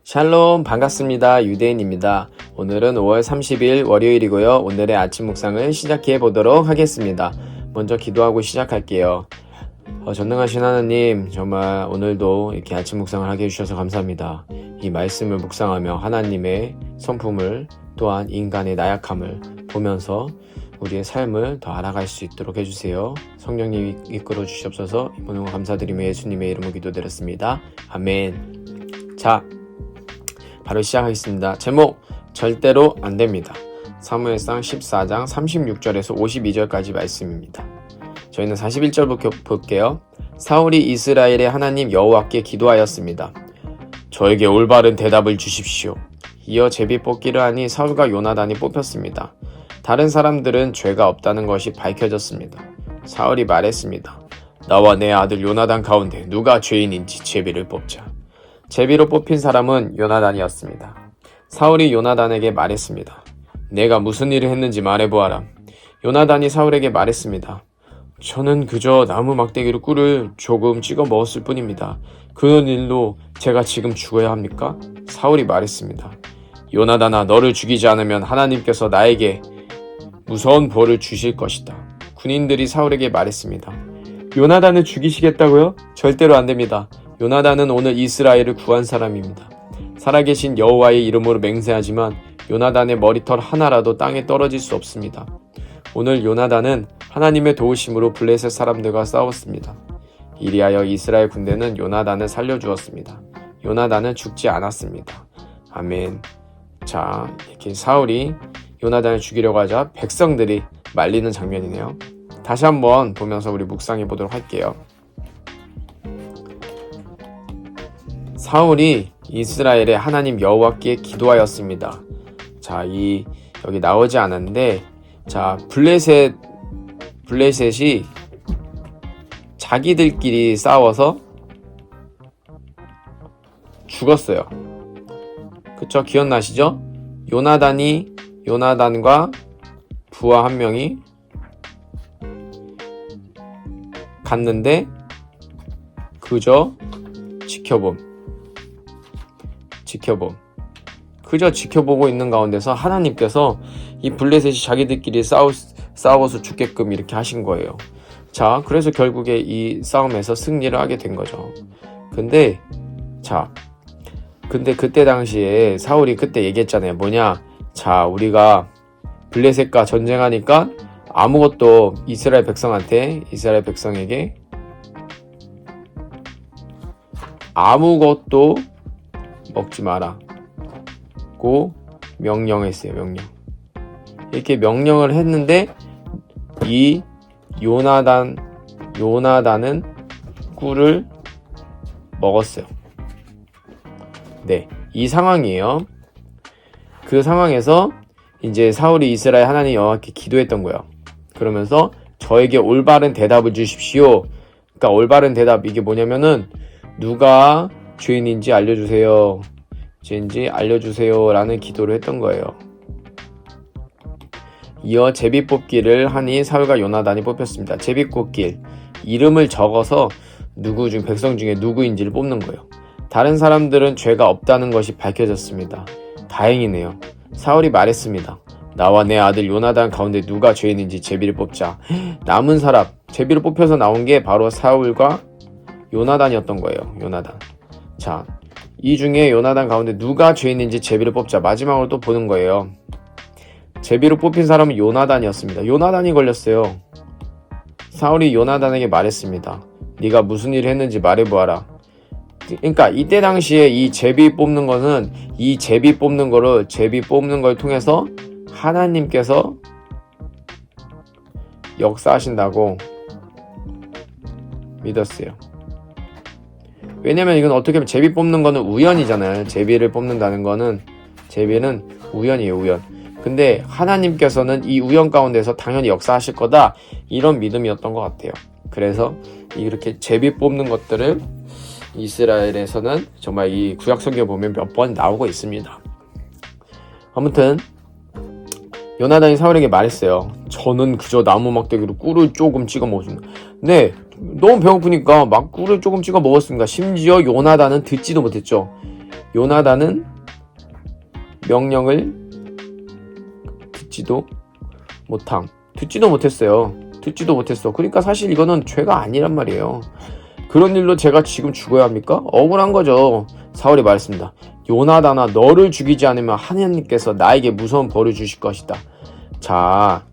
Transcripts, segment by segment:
샬롬, 반갑습니다. 유대인입니다. 오늘은 5월 30일 월요일이고요. 오늘의 아침 묵상을 시작해 보도록 하겠습니다. 먼저 기도하고 시작할게요. 전능하신 하나님, 정말 오늘도 이렇게 아침 묵상을 하게 해주셔서 감사합니다. 이 말씀을 묵상하며 하나님의 성품을, 또한 인간의 나약함을 보면서 우리의 삶을 더 알아갈 수 있도록 해주세요. 성령님 이끌어 주시옵소서. 오늘 감사드리며 예수님의 이름으로 기도드렸습니다. 아멘. 자, 바로 시작하겠습니다. 제목, 절대로 안됩니다. 사무엘상 14장 36절에서 52절까지 말씀입니다. 저희는 41절 볼게요. 사울이 이스라엘의 하나님 여호와께 기도하였습니다. 저에게 올바른 대답을 주십시오. 이어 제비 뽑기를 하니 사울과 요나단이 뽑혔습니다. 다른 사람들은 죄가 없다는 것이 밝혀졌습니다. 사울이 말했습니다. 나와 내 아들 요나단 가운데 누가 죄인인지 제비를 뽑자. 제비로 뽑힌 사람은 요나단이었습니다. 사울이 요나단에게 말했습니다. 내가 무슨 일을 했는지 말해보아라. 요나단이 사울에게 말했습니다. 저는 그저 나무 막대기로 꿀을 조금 찍어 먹었을 뿐입니다. 그런 일로 제가 지금 죽어야 합니까? 사울이 말했습니다. 요나단아, 너를 죽이지 않으면 하나님께서 나에게 무서운 벌을 주실 것이다. 군인들이 사울에게 말했습니다. 요나단을 죽이시겠다고요? 절대로 안 됩니다. 요나단은 오늘 이스라엘을 구한 사람입니다. 살아계신 여호와의 이름으로 맹세하지만 요나단의 머리털 하나라도 땅에 떨어질 수 없습니다. 오늘 요나단은 하나님의 도우심으로 블레셋 사람들과 싸웠습니다. 이리하여 이스라엘 군대는 요나단을 살려주었습니다. 요나단은 죽지 않았습니다. 아멘. 자, 이렇게 사울이 요나단을 죽이려고 하자 백성들이 말리는 장면이네요. 다시 한번 보면서 우리 묵상해 보도록 할게요. 사울이 이스라엘의 하나님 여호와께 기도하였습니다. 자, 여기 나오지 않았는데, 자, 블레셋이 자기들끼리 싸워서 죽었어요. 그쵸? 기억나시죠? 요나단과 부하 한 명이 갔는데 그저 그저 지켜보고 있는 가운데서 하나님께서 이 블레셋이 자기들끼리 싸워서 죽게끔 이렇게 하신 거예요. 자, 그래서 결국에 이 싸움에서 승리를 하게 된 거죠. 근데 그때 당시에 사울이 그때 얘기했잖아요. 뭐냐? 자, 우리가 블레셋과 전쟁하니까 아무것도 이스라엘 백성에게 아무것도 먹지 마라고 명령했어요. 이렇게 명령을 했는데 이 요나단은 꿀을 먹었어요. 네, 이 상황이에요. 그 상황에서 이제 사울이 이스라엘 하나님 여호와께 기도했던 거예요. 그러면서 저에게 올바른 대답을 주십시오. 그러니까 올바른 대답, 이게 뭐냐면은 누가 죄인인지 알려주세요. 라는 기도를 했던 거예요. 이어 제비 뽑기를 하니 사울과 요나단이 뽑혔습니다. 제비 뽑기, 이름을 적어서 백성 중에 누구인지를 뽑는 거예요. 다른 사람들은 죄가 없다는 것이 밝혀졌습니다. 다행이네요. 사울이 말했습니다. 나와 내 아들 요나단 가운데 누가 죄인인지 제비를 뽑자. 남은 사람, 제비를 뽑혀서 나온 게 바로 사울과 요나단이었던 거예요. 요나단. 자, 이 중에 요나단 가운데 누가 죄인인지 제비를 뽑자. 마지막으로 또 보는 거예요. 제비로 뽑힌 사람은 요나단이었습니다. 요나단이 걸렸어요. 사울이 요나단에게 말했습니다. 네가 무슨 일을 했는지 말해보아라. 그러니까 이때 당시에 이 제비 뽑는 걸 통해서 하나님께서 역사하신다고 믿었어요. 왜냐면 이건 어떻게 보면 제비 뽑는 거는 우연이잖아요. 제비를 뽑는다는 거는, 제비는 우연이에요, 우연. 근데 하나님께서는 이 우연 가운데서 당연히 역사하실 거다, 이런 믿음이었던 것 같아요. 그래서 이렇게 제비 뽑는 것들을 이스라엘에서는 정말 이 구약 성경에 보면 몇 번 나오고 있습니다. 아무튼 요나단이 사울에게 말했어요. 저는 그저 나무 막대기로 꿀을 조금 찍어 먹었습니다. 네, 너무 배고프니까 막 꿀을 조금 찍어 먹었습니다. 심지어 요나단은 듣지도 못했죠. 요나단은 명령을 듣지도 못했어요. 듣지도 못했어. 그러니까 사실 이거는 죄가 아니란 말이에요. 그런 일로 제가 지금 죽어야 합니까? 억울한 거죠. 사울이 말했습니다. 요나단아, 너를 죽이지 않으면 하나님께서 나에게 무서운 벌을 주실 것이다. 자,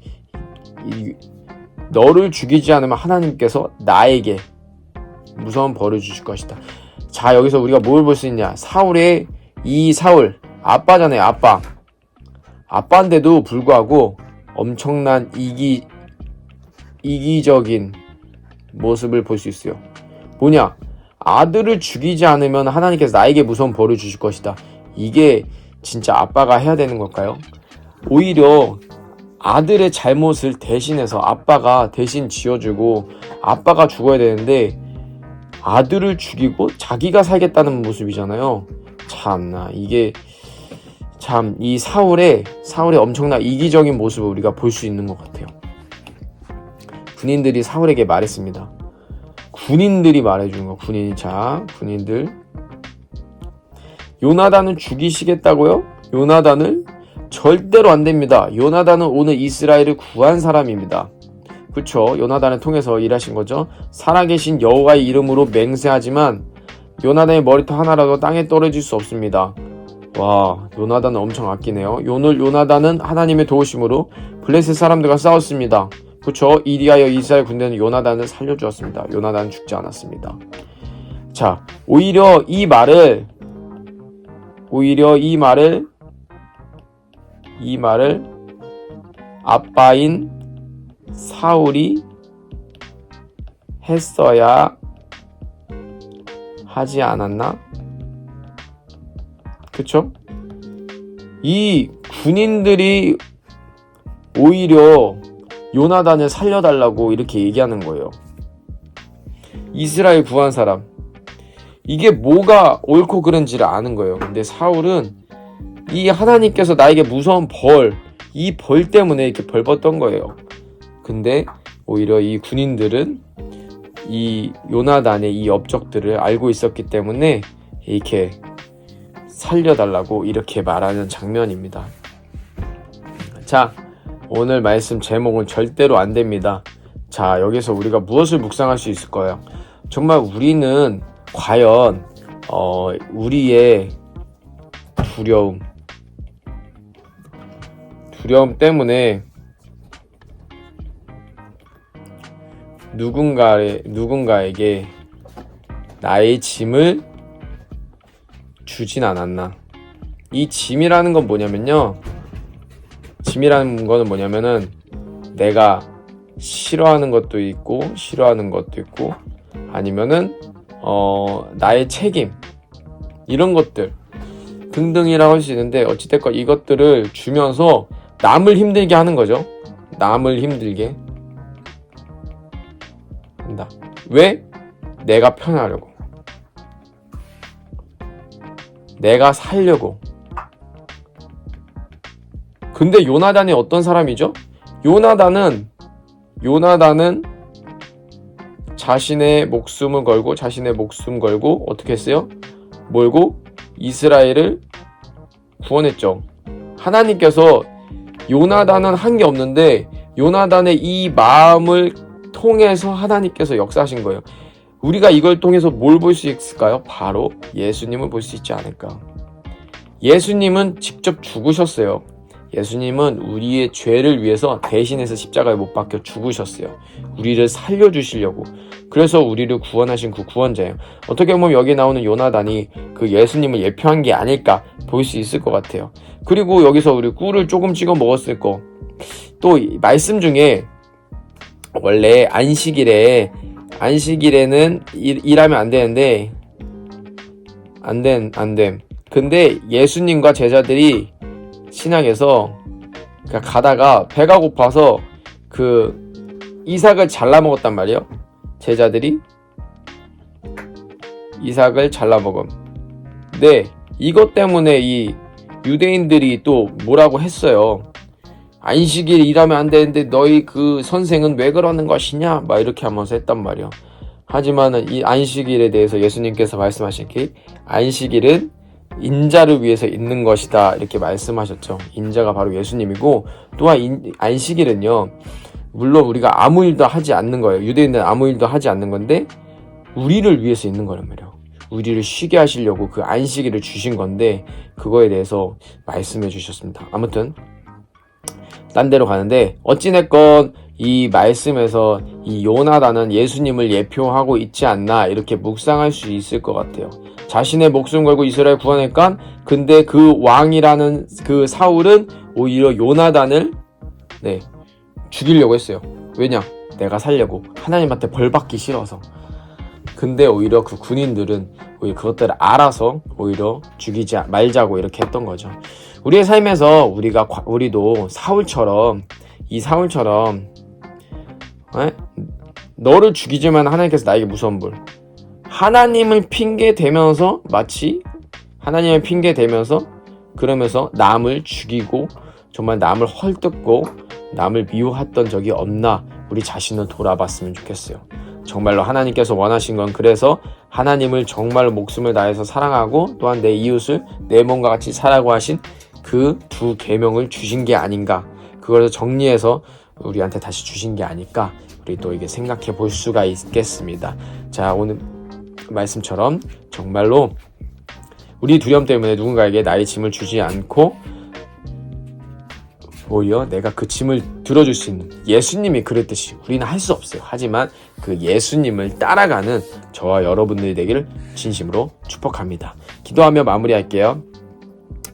너를 죽이지 않으면 하나님께서 나에게 무서운 벌을 주실 것이다. 자, 여기서 우리가 뭘 볼 수 있냐? 사울의 이 사울, 아빠잖아요. 아빠인데도 불구하고 엄청난 이기적인 모습을 볼 수 있어요. 뭐냐? 아들을 죽이지 않으면 하나님께서 나에게 무서운 벌을 주실 것이다. 이게 진짜 아빠가 해야 되는 걸까요? 오히려 아들의 잘못을 대신해서 아빠가 대신 지어주고 아빠가 죽어야 되는데 아들을 죽이고 자기가 살겠다는 모습이잖아요. 참나, 이게 참 이 사울의 엄청난 이기적인 모습을 우리가 볼 수 있는 것 같아요. 군인들이 사울에게 말했습니다. 군인들이 말해주는 거. 군인들. 요나단은 죽이시겠다고요? 요나단을? 절대로 안 됩니다. 요나단은 오늘 이스라엘을 구한 사람입니다. 그쵸? 요나단을 통해서 일하신 거죠. 살아계신 여호와의 이름으로 맹세하지만 요나단의 머리털 하나라도 땅에 떨어질 수 없습니다. 와, 요나단은 엄청 아끼네요. 오늘 요나단은 하나님의 도우심으로 블레셋 사람들과 싸웠습니다. 그쵸? 이리하여 이스라엘 군대는 요나단을 살려주었습니다. 요나단은 죽지 않았습니다. 자, 오히려 이 말을 아빠인 사울이 했어야 하지 않았나? 그쵸? 이 군인들이 오히려 요나단을 살려달라고 이렇게 얘기하는 거예요. 이스라엘 구한 사람. 이게 뭐가 옳고 그른지를 아는 거예요. 근데 사울은 이 하나님께서 나에게 무서운 이 벌 때문에 이렇게 벌받던 거예요. 근데 오히려 이 군인들은 이 요나단의 이 업적들을 알고 있었기 때문에 이렇게 살려달라고 이렇게 말하는 장면입니다. 자, 오늘 말씀 제목은 절대로 안 됩니다. 자, 여기서 우리가 무엇을 묵상할 수 있을 거예요? 정말 우리는 과연 우리의 두려움 때문에 누군가에게 나의 짐을 주진 않았나? 이 짐이라는 건 뭐냐면요. 내가 싫어하는 것도 있고 아니면은 나의 책임 이런 것들 등등이라고 할 수 있는데 어찌됐건 이것들을 주면서 남을 힘들게 하는 거죠. 남을 힘들게 한다. 왜? 내가 편하려고. 내가 살려고. 근데 요나단이 어떤 사람이죠? 요나단은 자신의 목숨 걸고 어떻게 했어요? 몰고 이스라엘을 구원했죠. 하나님께서 요나단은 한 게 없는데 요나단의 이 마음을 통해서 하나님께서 역사하신 거예요. 우리가 이걸 통해서 뭘 볼 수 있을까요? 바로 예수님을 볼 수 있지 않을까. 예수님은 직접 죽으셨어요. 예수님은 우리의 죄를 위해서 대신해서 십자가에 못 박혀 죽으셨어요. 우리를 살려주시려고. 그래서 우리를 구원하신 그 구원자예요. 어떻게 보면 여기 나오는 요나단이 그 예수님을 예표한 게 아닐까 볼 수 있을 것 같아요. 그리고 여기서 우리 꿀을 조금 찍어 먹었을 거. 또 말씀 중에 원래 안식일에는 일하면 안 되는데 안 됨. 근데 예수님과 제자들이 신약에서 가다가 배가 고파서 그 이삭을 잘라 먹었단 말이에요. 제자들이 이삭을 잘라 먹음. 네, 이것 때문에 이 유대인들이 또 뭐라고 했어요. 안식일 일하면 안 되는데 너희 그 선생은 왜 그러는 것이냐? 막 이렇게 하면서 했단 말이에요. 하지만은 이 안식일에 대해서 예수님께서 말씀하신 게 안식일은 인자를 위해서 있는 것이다 이렇게 말씀하셨죠. 인자가 바로 예수님이고, 또한 안식일은요, 물론 우리가 아무 일도 하지 않는 거예요. 유대인들은 아무 일도 하지 않는 건데 우리를 위해서 있는 거란 말이에요. 우리를 쉬게 하시려고 그 안식일을 주신 건데, 그거에 대해서 말씀해 주셨습니다. 아무튼 딴 데로 가는데, 어찌됐건 이 말씀에서 이 요나단은 예수님을 예표하고 있지 않나 이렇게 묵상할 수 있을 것 같아요. 자신의 목숨 걸고 이스라엘 구원했건, 근데 그 왕이라는 그 사울은 오히려 요나단을 죽이려고 했어요. 왜냐? 내가 살려고. 하나님한테 벌 받기 싫어서. 근데 오히려 그 군인들은 오히려 그것들을 알아서 오히려 죽이지 말자고 이렇게 했던 거죠. 우리의 삶에서 우리도 사울처럼, 이 사울처럼 너를 죽이지만 하나님께서 나에게 무서운 불, 하나님을 핑계 대면서, 마치 하나님을 핑계 대면서 그러면서 남을 죽이고 정말 남을 헐뜯고 남을 미워했던 적이 없나, 우리 자신을 돌아봤으면 좋겠어요. 정말로 하나님께서 원하신 건, 그래서 하나님을 정말로 목숨을 다해서 사랑하고 또한 내 이웃을 내 몸과 같이 사라고 하신 그 두 계명을 주신 게 아닌가, 그걸 정리해서 우리한테 다시 주신 게 아닐까, 우리 또 이게 생각해 볼 수가 있겠습니다. 자, 오늘 말씀처럼 정말로 우리 두려움 때문에 누군가에게 나의 짐을 주지 않고 오히려 내가 그 짐을 들어줄 수 있는, 예수님이 그랬듯이 우리는 할 수 없어요. 하지만 그 예수님을 따라가는 저와 여러분들이 되기를 진심으로 축복합니다. 기도하며 마무리할게요.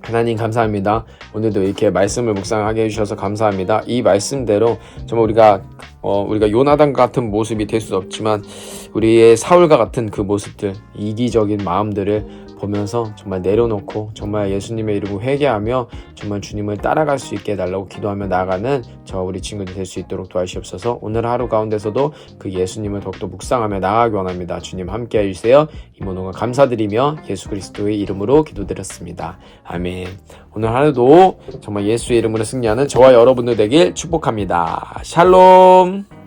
하나님 감사합니다. 오늘도 이렇게 말씀을 묵상하게 해주셔서 감사합니다. 이 말씀대로 정말 우리가 요나단 같은 모습이 될 수 없지만 우리의 사울과 같은 그 모습들, 이기적인 마음들을 보면서 정말 내려놓고 정말 예수님의 이름으로 회개하며 정말 주님을 따라갈 수 있게 해달라고 기도하며 나아가는 저와 우리 친구들 될 수 있도록 도와주시옵소서. 오늘 하루 가운데서도 그 예수님을 더욱더 묵상하며 나아가기 원합니다. 주님 함께 해주세요. 이 모든 감사드리며 예수 그리스도의 이름으로 기도드렸습니다. 아멘. 오늘 하루도 정말 예수의 이름으로 승리하는 저와 여러분들 되길 축복합니다. 샬롬.